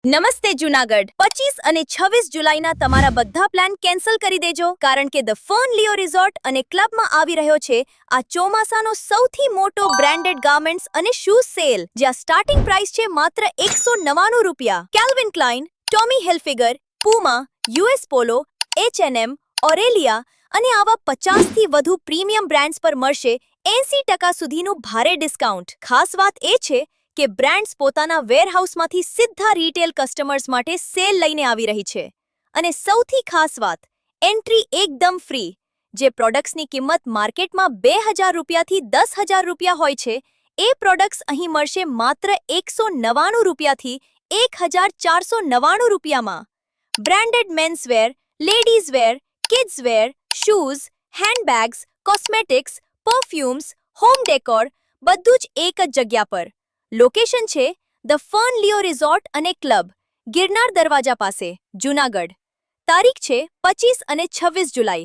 નમસ્તે જૂનાગઢ 25 અને 26 જુલાઈના તમારા બધા પ્લાન કેન્સલ કરી દેજો કારણ કે ધ ફર્ન લિયો રિઝોર્ટ અને ક્લબમાં આવી રહ્યો છે આ ચોમાસાનો સૌથી મોટો બ્રાન્ડેડ ગાર્મેન્ટ્સ અને શૂઝ સેલ જ્યાં સ્ટાર્ટિંગ પ્રાઇસ છે માત્ર 199 રૂપિયા. Kelvin Klein, Tommy હિલ્ફિગર, Puma, US પોલો, H&M, ઓરેલિયા અને આવા 50 થી વધુ પ્રીમિયમ બ્રાન્ડ્સ પર મળશે 80% સુધીનું ભારે ડિસ્કાઉન્ટ. ખાસ વાત એ છે કે બ્રાન્ડ્સ પોતાના વેરહાઉસમાંથી સીધા રિટેલ કસ્ટમર્સ માટે સેલ લઈને આવી રહી છે અને સૌથી ખાસ વાત, એન્ટ્રી એકદમ ફ્રી. જે પ્રોડક્ટ્સની કિંમત માર્કેટમાં 2000 રૂપિયાથી 10,000 રૂપિયા હોય છે એ પ્રોડક્ટ્સ અહીં મળશે માત્ર 199 રૂપિયાથી 1499 રૂપિયામાં. Branded menswear, ladies wear, kids wear, shoes, handbags, cosmetics, perfumes, home decor બધું જ એક જ જગ્યા પર. લોકેશન છે ધ ફર્ન લિયો રિઝોર્ટ અને ક્લબ, ગિરનાર દરવાજા પાસે, જૂનાગઢ. તારીખ છે 25 અને 26 જુલાઈ.